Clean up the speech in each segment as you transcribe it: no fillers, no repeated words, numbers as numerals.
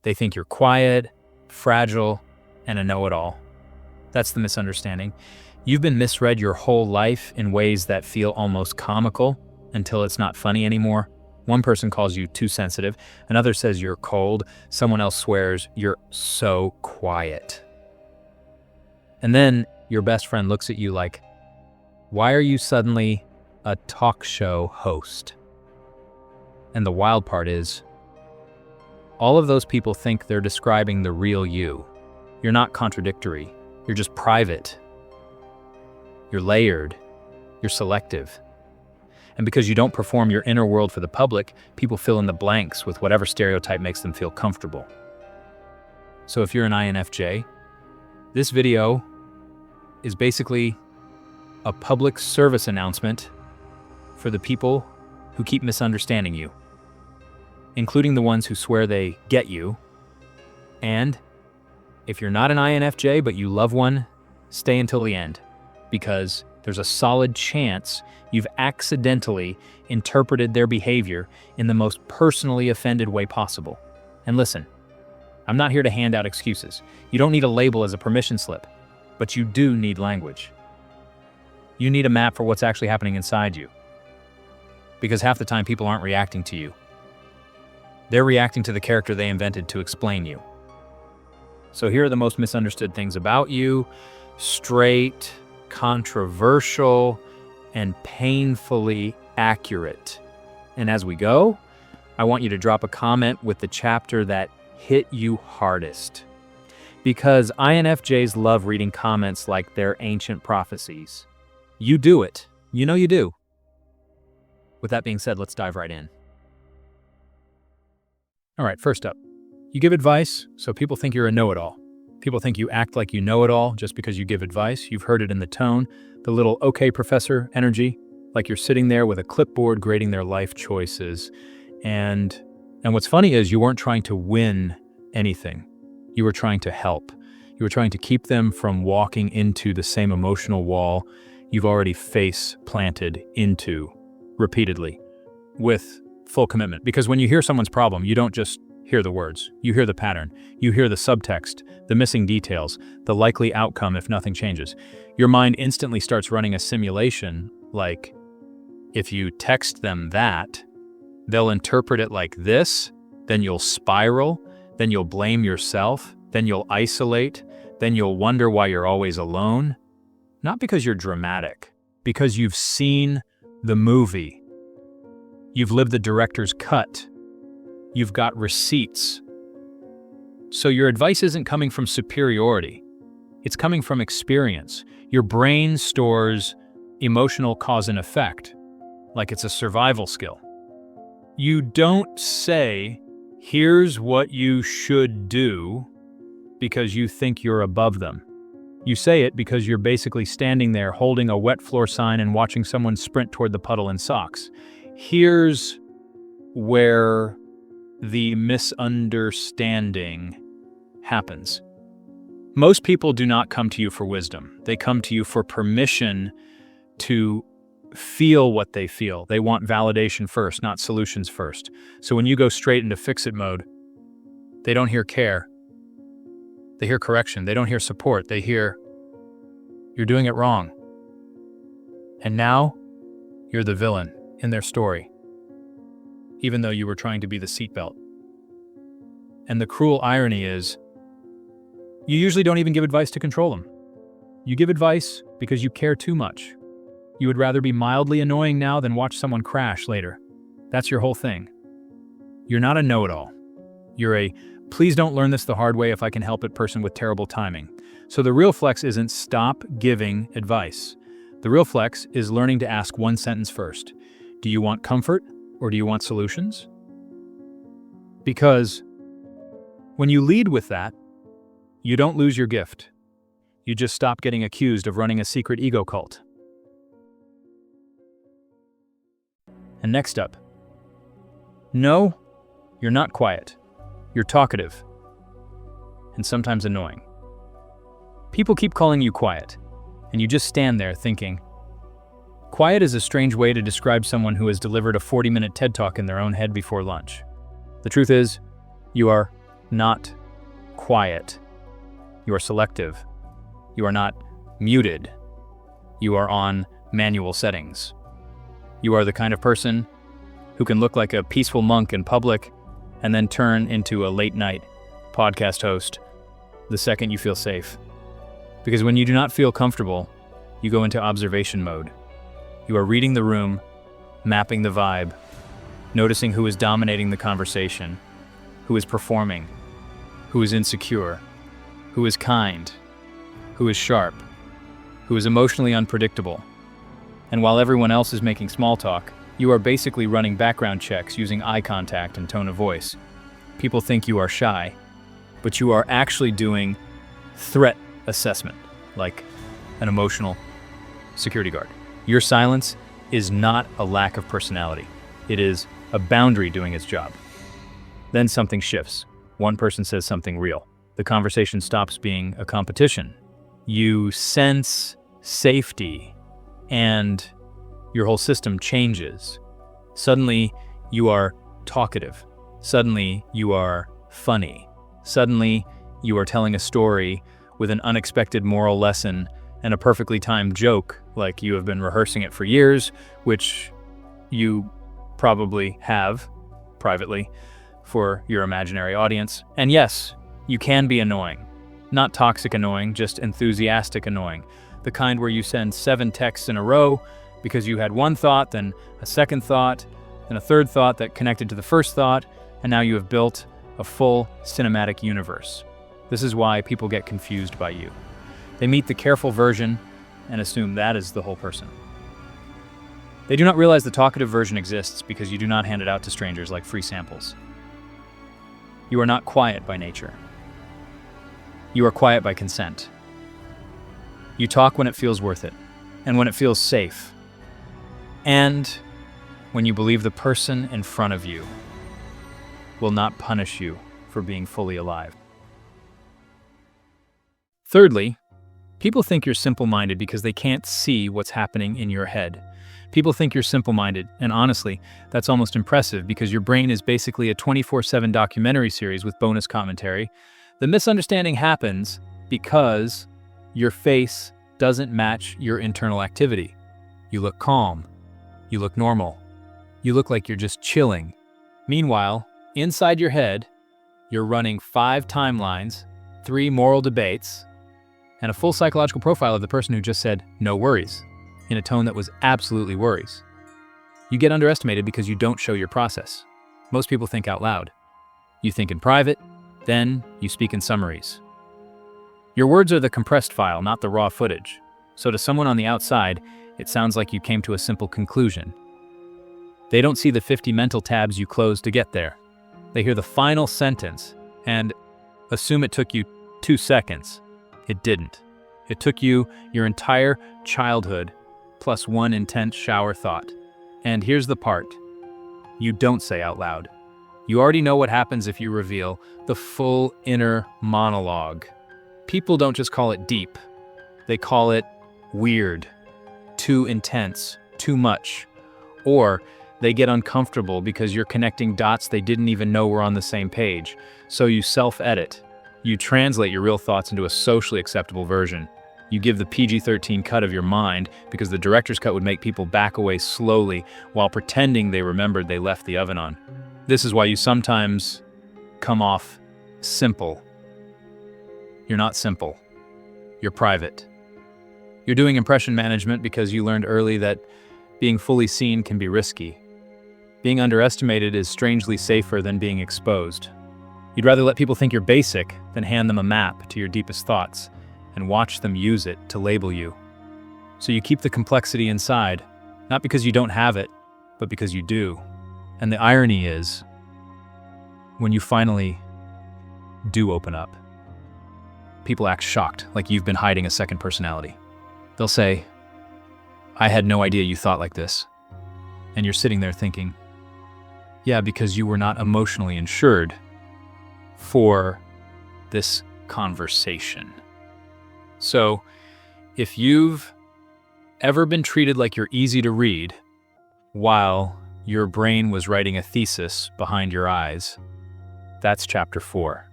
They think you're quiet, fragile, and a know-it-all. That's the misunderstanding. You've been misread your whole life in ways that feel almost comical until it's not funny anymore. One person calls you too sensitive, another says you're cold, someone else swears you're so quiet. And then your best friend looks at you like, why are you suddenly a talk show host? And the wild part is, all of those people think they're describing the real you. You're not contradictory, you're just private. You're layered, you're selective. And because you don't perform your inner world for the public, people fill in the blanks with whatever stereotype makes them feel comfortable. So if you're an INFJ, this video is basically a public service announcement for the people who keep misunderstanding you, including the ones who swear they get you. And if you're not an INFJ but you love one, stay until the end, because there's a solid chance you've accidentally interpreted their behavior in the most personally offended way possible. And listen, I'm not here to hand out excuses. You don't need a label as a permission slip, but you do need language. You need a map for what's actually happening inside you. Because half the time people aren't reacting to you. They're reacting to the character they invented to explain you. So here are the most misunderstood things about you: straight, controversial, and painfully accurate. And as we go, I want you to drop a comment with the chapter that hit you hardest. Because INFJs love reading comments like they're ancient prophecies. You do it. You know you do. With that being said, let's dive right in. All right, first up, you give advice, so people think you're a know-it-all. People think you act like you know it all just because you give advice. You've heard it in the tone, the little "okay, professor" energy, like you're sitting there with a clipboard grading their life choices. And what's funny is you weren't trying to win anything. You were trying to help. You were trying to keep them from walking into the same emotional wall you've already face planted into repeatedly with full commitment. Because when you hear someone's problem, you don't just hear the words. You hear the pattern. You hear the subtext, the missing details, the likely outcome if nothing changes. Your mind instantly starts running a simulation like, if you text them that, they'll interpret it like this, then you'll spiral, then you'll blame yourself, then you'll isolate, then you'll wonder why you're always alone. Not because you're dramatic, because you've seen the movie. You've lived the director's cut. You've got receipts. So your advice isn't coming from superiority. It's coming from experience. Your brain stores emotional cause and effect, like it's a survival skill. You don't say, here's what you should do, because you think you're above them. You say it because you're basically standing there holding a wet floor sign and watching someone sprint toward the puddle in socks. Here's where the misunderstanding happens. Most people do not come to you for wisdom. They come to you for permission to feel what they feel. They want validation first, not solutions first. So when you go straight into fix-it mode, they don't hear care. They hear correction. They don't hear support. They hear, you're doing it wrong. And now, you're the villain in their story, even though you were trying to be the seatbelt. And the cruel irony is, you usually don't even give advice to control them. You give advice because you care too much. You would rather be mildly annoying now than watch someone crash later. That's your whole thing. You're not a know-it-all. You're a, please don't learn this the hard way if I can help it person with terrible timing. So the real flex isn't stop giving advice. The real flex is learning to ask one sentence first. Do you want comfort or do you want solutions? Because when you lead with that, you don't lose your gift. You just stop getting accused of running a secret ego cult. And next up, no, you're not quiet. You're talkative. And sometimes annoying. People keep calling you quiet, and you just stand there thinking, quiet is a strange way to describe someone who has delivered a 40-minute TED Talk in their own head before lunch. The truth is, you are not quiet. You are selective. You are not muted. You are on manual settings. You are the kind of person who can look like a peaceful monk in public and then turn into a late-night podcast host the second you feel safe. Because when you do not feel comfortable, you go into observation mode. You are reading the room, mapping the vibe, noticing who is dominating the conversation, who is performing, who is insecure, who is kind, who is sharp, who is emotionally unpredictable. And while everyone else is making small talk, you are basically running background checks using eye contact and tone of voice. People think you are shy, but you are actually doing threat assessment, like an emotional security guard. Your silence is not a lack of personality. It is a boundary doing its job. Then something shifts. One person says something real. The conversation stops being a competition. You sense safety, and your whole system changes. Suddenly, you are talkative. Suddenly, you are funny. Suddenly, you are telling a story with an unexpected moral lesson and a perfectly timed joke, like you have been rehearsing it for years, which you probably have, privately, for your imaginary audience. And yes, you can be annoying. Not toxic annoying, just enthusiastic annoying. The kind where you send 7 texts in a row because you had one thought, then a second thought, then a third thought that connected to the first thought, and now you have built a full cinematic universe. This is why people get confused by you. They meet the careful version and assume that is the whole person. They do not realize the talkative version exists because you do not hand it out to strangers like free samples. You are not quiet by nature. You are quiet by consent. You talk when it feels worth it, and when it feels safe, and when you believe the person in front of you will not punish you for being fully alive. Thirdly, people think you're simple-minded because they can't see what's happening in your head. People think you're simple-minded, and honestly, that's almost impressive because your brain is basically a 24/7 documentary series with bonus commentary. The misunderstanding happens because your face doesn't match your internal activity. You look calm. You look normal. You look like you're just chilling. Meanwhile, inside your head, you're running 5 timelines, 3 moral debates, and a full psychological profile of the person who just said, "No worries," in a tone that was absolutely worries. You get underestimated because you don't show your process. Most people think out loud. You think in private, then you speak in summaries. Your words are the compressed file, not the raw footage. So to someone on the outside, it sounds like you came to a simple conclusion. They don't see the 50 mental tabs you closed to get there. They hear the final sentence and assume it took you 2 seconds. It didn't. It took you your entire childhood plus 1 intense shower thought. And here's the part you don't say out loud. You already know what happens if you reveal the full inner monologue. People don't just call it deep. They call it weird, too intense, too much. Or they get uncomfortable because you're connecting dots they didn't even know were on the same page. So you self-edit. You translate your real thoughts into a socially acceptable version. You give the PG-13 cut of your mind because the director's cut would make people back away slowly while pretending they remembered they left the oven on. This is why you sometimes come off simple. You're not simple. You're private. You're doing impression management because you learned early that being fully seen can be risky. Being underestimated is strangely safer than being exposed. You'd rather let people think you're basic than hand them a map to your deepest thoughts and watch them use it to label you. So you keep the complexity inside, not because you don't have it, but because you do. And the irony is, when you finally do open up, people act shocked, like you've been hiding a second personality. They'll say, "I had no idea you thought like this." And you're sitting there thinking, yeah, because you were not emotionally insured for this conversation. So, if you've ever been treated like you're easy to read while your brain was writing a thesis behind your eyes, that's chapter 4.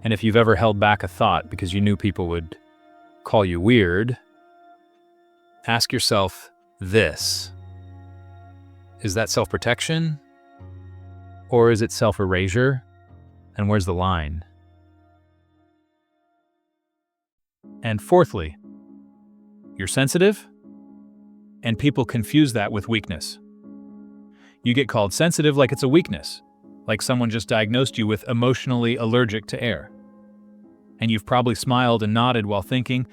And if you've ever held back a thought because you knew people would call you weird, ask yourself this. Is that self-protection? Or is it self-erasure? And where's the line? And fourthly, you're sensitive, and people confuse that with weakness. You get called sensitive like it's a weakness, like someone just diagnosed you with emotionally allergic to air. And you've probably smiled and nodded while thinking,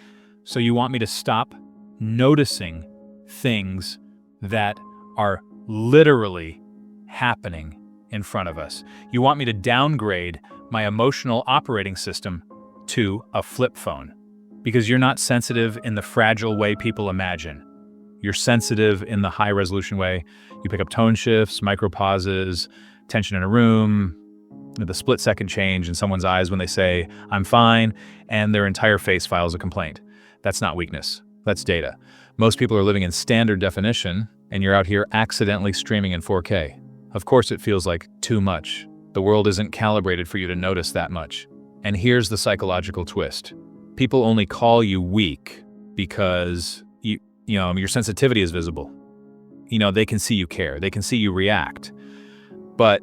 so you want me to stop noticing things that are literally happening in front of us. You want me to downgrade my emotional operating system to a flip phone, because you're not sensitive in the fragile way people imagine. You're sensitive in the high-resolution way. You pick up tone shifts, micro-pauses, tension in a room, the split-second change in someone's eyes when they say, "I'm fine," and their entire face files a complaint. That's not weakness. That's data. Most people are living in standard definition, and you're out here accidentally streaming in 4K. Of course it feels like too much. The world isn't calibrated for you to notice that much. And here's the psychological twist. People only call you weak because your sensitivity is visible. They can see you care. They can see you react. But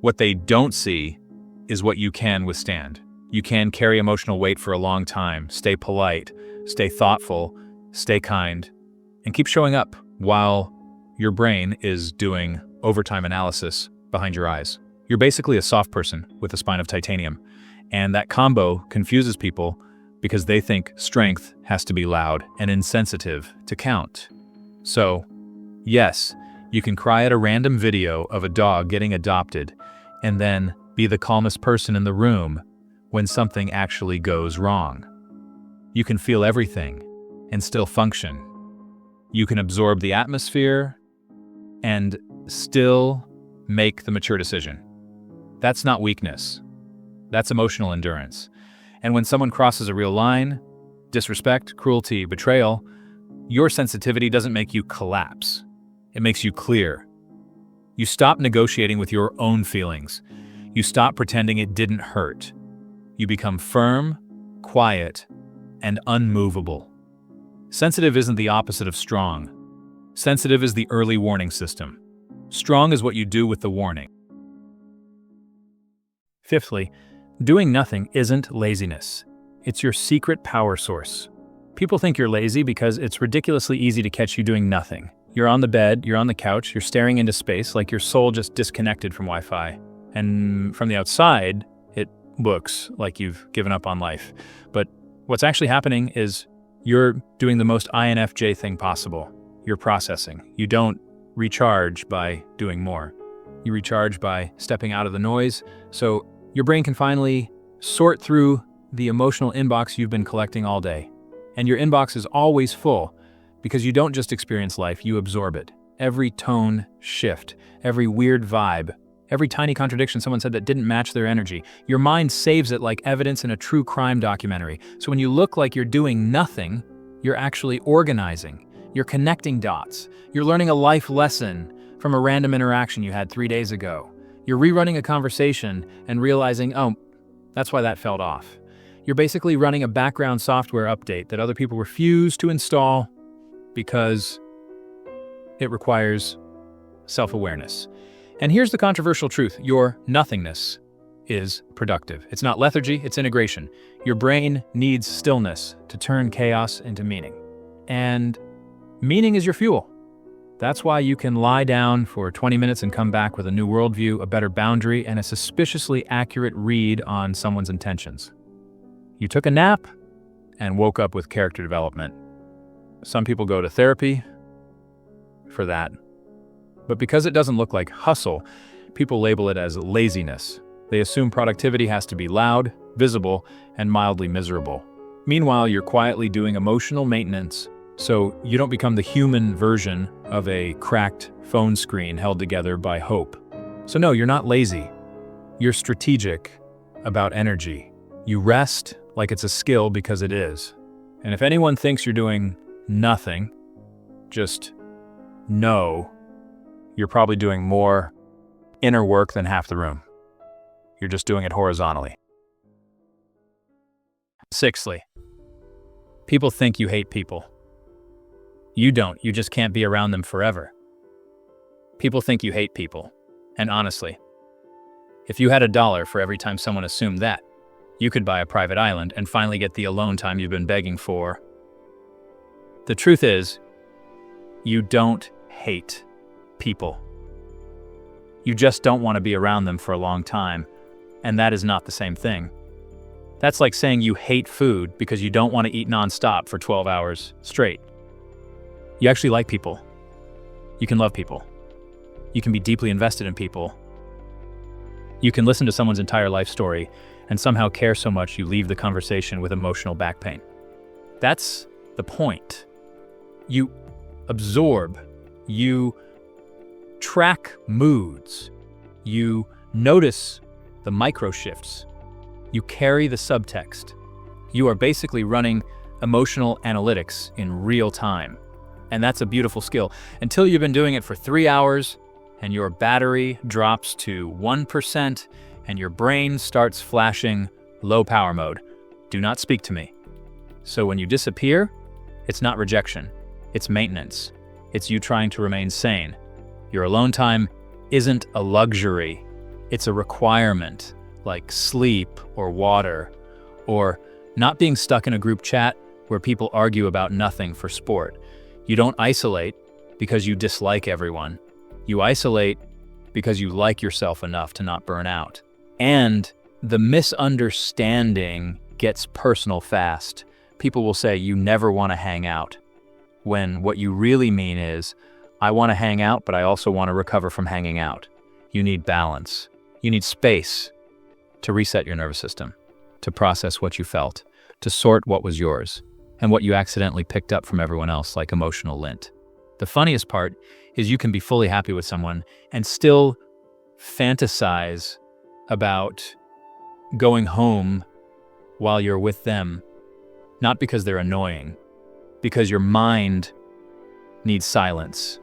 what they don't see is what you can withstand. You can carry emotional weight for a long time, stay polite, stay thoughtful, stay kind, and keep showing up while your brain is doing overtime analysis behind your eyes. You're basically a soft person with a spine of titanium, and that combo confuses people because they think strength has to be loud and insensitive to count. So, yes, you can cry at a random video of a dog getting adopted and then be the calmest person in the room when something actually goes wrong. You can feel everything and still function. You can absorb the atmosphere and still make the mature decision. That's not weakness. That's emotional endurance. And when someone crosses a real line, disrespect, cruelty, betrayal, your sensitivity doesn't make you collapse. It makes you clear. You stop negotiating with your own feelings. You stop pretending it didn't hurt. You become firm, quiet, and unmovable. Sensitive isn't the opposite of strong. Sensitive is the early warning system. Strong is what you do with the warning. Fifthly, doing nothing isn't laziness. It's your secret power source. People think you're lazy because it's ridiculously easy to catch you doing nothing. You're on the bed, you're on the couch, you're staring into space like your soul just disconnected from Wi-Fi. And from the outside, it looks like you've given up on life. But what's actually happening is you're doing the most INFJ thing possible. You're processing. You don't recharge by doing more. You recharge by stepping out of the noise, so your brain can finally sort through the emotional inbox you've been collecting all day. And your inbox is always full because you don't just experience life, you absorb it. Every tone shift, every weird vibe, every tiny contradiction someone said that didn't match their energy. Your mind saves it like evidence in a true crime documentary. So when you look like you're doing nothing, you're actually organizing. You're connecting dots. You're learning a life lesson from a random interaction you had 3 days ago. You're rerunning a conversation and realizing, oh, that's why that felt off. You're basically running a background software update that other people refuse to install because it requires self-awareness. And here's the controversial truth. Your nothingness is productive. It's not lethargy, it's integration. Your brain needs stillness to turn chaos into meaning. And meaning is your fuel. That's why you can lie down for 20 minutes and come back with a new worldview, a better boundary, and a suspiciously accurate read on someone's intentions. You took a nap and woke up with character development. Some people go to therapy for that. But because it doesn't look like hustle, people label it as laziness. They assume productivity has to be loud, visible, and mildly miserable. Meanwhile, you're quietly doing emotional maintenance so you don't become the human version of a cracked phone screen held together by hope. So no, you're not lazy. You're strategic about energy. You rest like it's a skill because it is. And if anyone thinks you're doing nothing, just know you're probably doing more inner work than half the room. You're just doing it horizontally. Sixthly, people think you hate people. You don't, you just can't be around them forever. People think you hate people. And honestly, if you had $1 for every time someone assumed that, you could buy a private island and finally get the alone time you've been begging for. The truth is, you don't hate people. You just don't want to be around them for a long time, and that is not the same thing. That's like saying you hate food because you don't want to eat nonstop for 12 hours straight. You actually like people. You can love people. You can be deeply invested in people. You can listen to someone's entire life story and somehow care so much you leave the conversation with emotional back pain. That's the point. You absorb, you track moods, you notice the micro shifts, you carry the subtext. You are basically running emotional analytics in real time. And that's a beautiful skill. Until you've been doing it for 3 hours and your battery drops to 1% and your brain starts flashing low power mode. Do not speak to me. So when you disappear, it's not rejection, it's maintenance. It's you trying to remain sane. Your alone time isn't a luxury, it's a requirement, like sleep or water, or not being stuck in a group chat where people argue about nothing for sport. You don't isolate because you dislike everyone. You isolate because you like yourself enough to not burn out. And the misunderstanding gets personal fast. People will say you never want to hang out, when what you really mean is, I want to hang out, but I also want to recover from hanging out. You need balance. You need space to reset your nervous system, to process what you felt, to sort what was yours, and what you accidentally picked up from everyone else like emotional lint. The funniest part is you can be fully happy with someone and still fantasize about going home while you're with them, not because they're annoying, because your mind needs silence,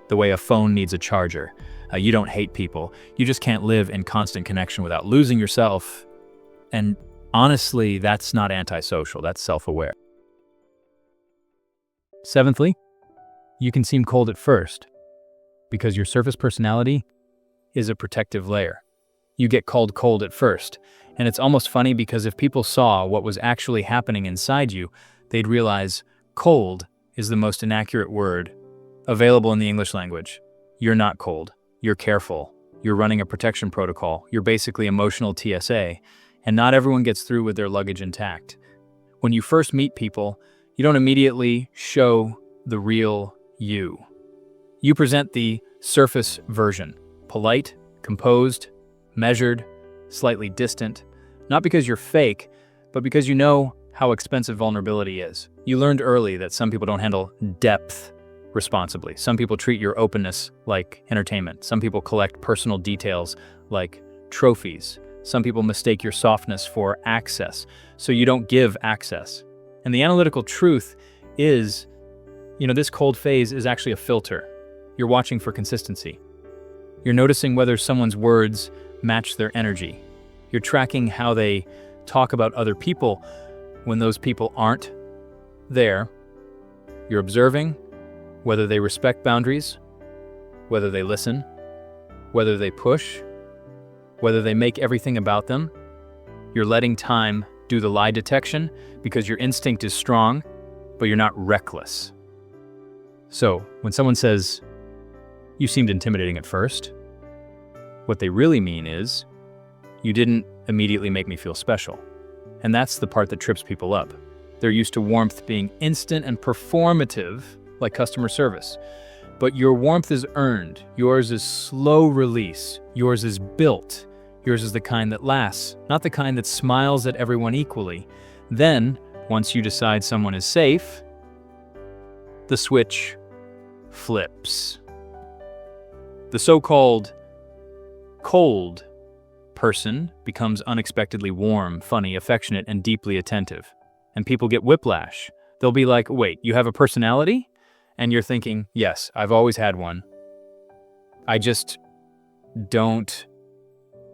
the way a phone needs a charger. You don't hate people. You just can't live in constant connection without losing yourself. And honestly, that's not antisocial, that's self-aware. Seventhly, you can seem cold at first because your surface personality is a protective layer. You get called cold at first, and it's almost funny because if people saw what was actually happening inside you, they'd realize cold is the most inaccurate word available in the English language. You're not cold. You're careful. You're running a protection protocol. You're basically emotional TSA, and not everyone gets through with their luggage intact. When you first meet people, you don't immediately show the real you. You present the surface version, polite, composed, measured, slightly distant, not because you're fake, but because you know how expensive vulnerability is. You learned early that some people don't handle depth responsibly. Some people treat your openness like entertainment. Some people collect personal details like trophies. Some people mistake your softness for access, so you don't give access. And the analytical truth is, this cold phase is actually a filter. You're watching for consistency. You're noticing whether someone's words match their energy. You're tracking how they talk about other people when those people aren't there. You're observing whether they respect boundaries, whether they listen, whether they push, whether they make everything about them. You're letting time do the lie detection because your instinct is strong, but you're not reckless. So when someone says, "You seemed intimidating at first," what they really mean is, "You didn't immediately make me feel special." And that's the part that trips people up. They're used to warmth being instant and performative, like customer service. But your warmth is earned. Yours is slow release. Yours is built. Yours is the kind that lasts, not the kind that smiles at everyone equally. Then, once you decide someone is safe, the switch flips. The so-called cold person becomes unexpectedly warm, funny, affectionate, and deeply attentive. And people get whiplash. They'll be like, "Wait, you have a personality?" And you're thinking, "Yes, I've always had one. I just don't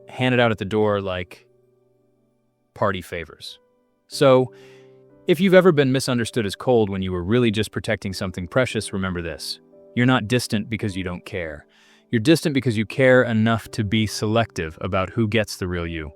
hand it out at the door like party favors." So, if you've ever been misunderstood as cold when you were really just protecting something precious, remember this. You're not distant because you don't care. You're distant because you care enough to be selective about who gets the real you.